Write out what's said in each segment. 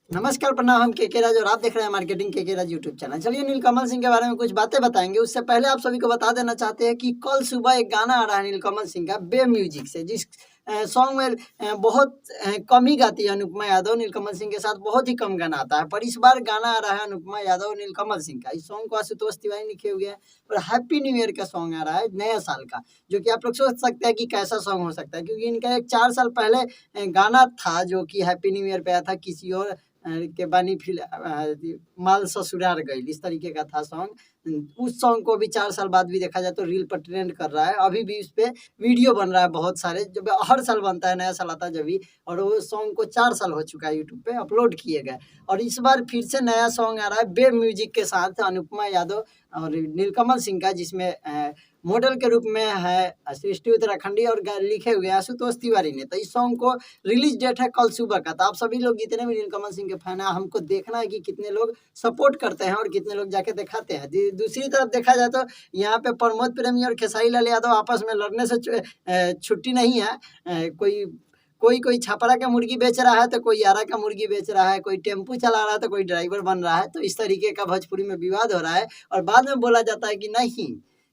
नमस्कार, प्रणाम। हम केके राज और आप देख रहे हैं मार्केटिंग केके राज यूट्यूब चैनल। चलिए नीलकमल सिंह के बारे में कुछ बातें बताएंगे। उससे पहले आप सभी को बता देना चाहते हैं कि कल सुबह एक गाना आ रहा है नीलकमल सिंह का बे म्यूजिक से, जिस सॉन्ग में बहुत कम ही गाती है अनुपमा यादव। नीलकमल सिंह के साथ बहुत ही कम गाना आता है, पर इस बार गाना आ रहा है अनुपमा यादव और नीलकमल सिंह का। इस सॉन्ग को आशुतोष तिवारी लिखे हुए हैं और हैप्पी न्यू ईयर का सॉन्ग आ रहा है, नया साल का, जो कि आप लोग सोच सकते हैं कि कैसा सॉन्ग हो सकता है, क्योंकि इनका एक 4 साल पहले गाना था जो कि हैप्पी न्यू ईयर पे आया था, किसी और के बानी फिर माल ससुराल गइल, इस तरीके का था सॉन्ग। उस सॉन्ग को भी 4 साल बाद भी देखा जाए तो रील पर ट्रेंड कर रहा है। अभी भी इस पे वीडियो बन रहा है बहुत सारे, जब हर साल बनता है, नया साल आता है जब भी। और वो सॉन्ग को 4 साल हो चुका है यूट्यूब पे अपलोड किए गए। और इस बार फिर से नया सॉन्ग आ रहा है बे म्यूजिक के साथ, अनुपमा यादव और नीलकमल सिंह का, जिसमें मॉडल के रूप में है सृष्टि उत्तराखंडी और लिखे हुए हैं आशुतोष तिवारी ने। तो इस सॉन्ग को रिलीज डेट है कल सुबह का। तो आप सभी लोग जितने भी नीलकमल सिंह के फैन हैं, हमको देखना है कि कितने लोग सपोर्ट करते हैं और कितने लोग जाके दिखाते हैं। दूसरी तरफ देखा जाए तो यहाँ पे प्रमोद प्रेमी और खेसारी लाल यादव आपस में लड़ने से छुट्टी नहीं है। कोई कोई कोई छपरा का मुर्गी बेच रहा है तो कोई यारा का मुर्गी बेच रहा है, कोई टेम्पू चला रहा है तो कोई ड्राइवर बन रहा है। तो इस तरीके का भोजपुरी में विवाद हो रहा है और बाद में बोला जाता है कि नहीं,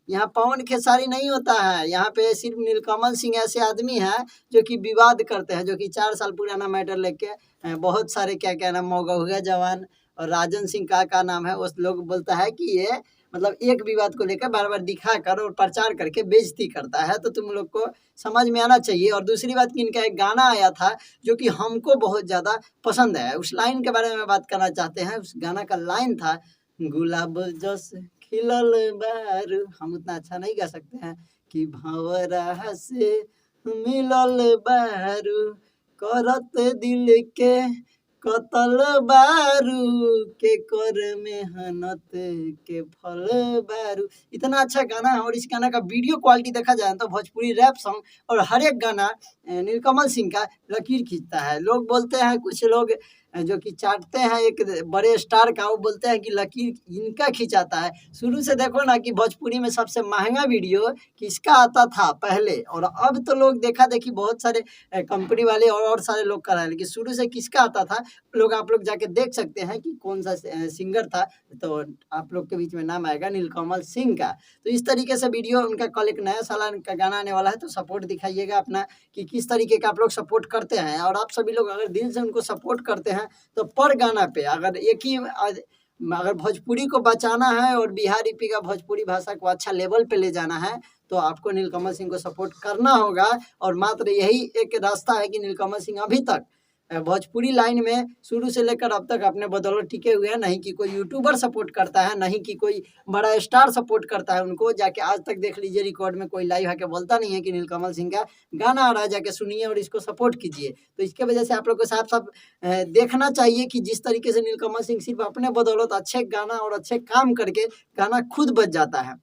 यहाँ पवन खेसारी नहीं होता है, यहाँ पे सिर्फ नीलकमल सिंह ऐसे आदमी हैं जो कि विवाद करते हैं, जो कि 4 साल पुराना मैटर लेके बहुत सारे क्या क्या नाम मौगहुआ जवान और राजन सिंह का नाम है, उस लोग बोलता है कि ये मतलब एक विवाद को लेकर बार बार दिखा कर और प्रचार करके बेइज्जती करता है। तो तुम लोग को समझ में आना चाहिए। और दूसरी बात कि इनका एक गाना आया था जो कि हमको बहुत ज़्यादा पसंद है। उस लाइन के बारे में बात करना चाहते हैं। उस गाना का लाइन था, गुलाब जस खिलल बारू, हम उतना अच्छा नहीं गा सकते हैं, कि भंवरा से मिलल बारू, करत दिल के कतल बारू, के कर मेहनत के फल बारू। इतना अच्छा गाना है। और इस गाना का वीडियो क्वालिटी देखा जाए तो भोजपुरी रैप सॉन्ग और हर एक गाना नीलकमल सिंह का लकीर खींचता है। लोग बोलते हैं, कुछ लोग जो कि चाटते हैं एक बड़े स्टार का, वो बोलते हैं कि लकीर इनका खिंचाता है। शुरू से देखो ना कि भोजपुरी में सबसे महंगा वीडियो किसका आता था पहले, और अब तो लोग देखा देखी बहुत सारे कंपनी वाले और सारे लोग कर रहे हैं, लेकिन शुरू से किसका आता था लोग, आप लोग जाके देख सकते हैं कि कौन सा सिंगर था। तो आप लोग के बीच में नाम आएगा नीलकमल सिंह का। तो इस तरीके से वीडियो उनका कल एक नया साल का गाना आने वाला है, तो सपोर्ट दिखाइएगा अपना कि किस तरीके का आप लोग सपोर्ट करते हैं। और आप सभी लोग अगर दिल से उनको सपोर्ट करते हैं तो पर गाना पे अगर एक ही अगर भोजपुरी को बचाना है और बिहार यूपी का भोजपुरी भाषा को अच्छा लेवल पे ले जाना है, तो आपको नीलकमल सिंह को सपोर्ट करना होगा। और मात्र यही एक रास्ता है कि नीलकमल सिंह अभी तक भोजपुरी लाइन में शुरू से लेकर अब तक अपने बदौलत टिके हुए हैं। नहीं कि कोई यूट्यूबर सपोर्ट करता है, नहीं कि कोई बड़ा स्टार सपोर्ट करता है उनको। जाके आज तक देख लीजिए, रिकॉर्ड में कोई लाइव आके बोलता नहीं है कि नीलकमल सिंह का गाना आ रहा है, जाके सुनिए और इसको सपोर्ट कीजिए। तो इसके वजह से आप लोग को साफ साफ देखना चाहिए कि जिस तरीके से नीलकमल सिंह सिर्फ अपने बदौलत अच्छे गाना और अच्छे काम करके गाना खुद बच जाता है।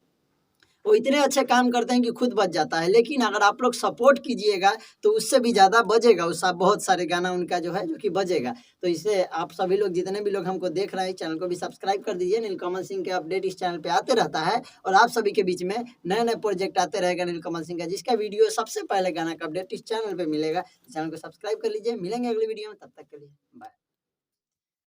वो इतने अच्छे काम करते हैं कि खुद बच जाता है। लेकिन अगर आप लोग सपोर्ट कीजिएगा तो उससे भी ज़्यादा बजेगा, उसका बहुत सारे गाना उनका जो है जो कि बजेगा। तो इससे आप सभी लोग जितने भी लोग हमको देख रहे हैं, चैनल को भी सब्सक्राइब कर दीजिए। नीलकमल सिंह के अपडेट इस चैनल पे आते रहता है और आप सभी के बीच में नए नए प्रोजेक्ट आते रहेगा नीलकमल सिंह का, जिसका वीडियो सबसे पहले गाना का अपडेट इस चैनल पर मिलेगा। चैनल को सब्सक्राइब कर लीजिए। मिलेंगे अगली वीडियो में, तब तक के लिए बाय।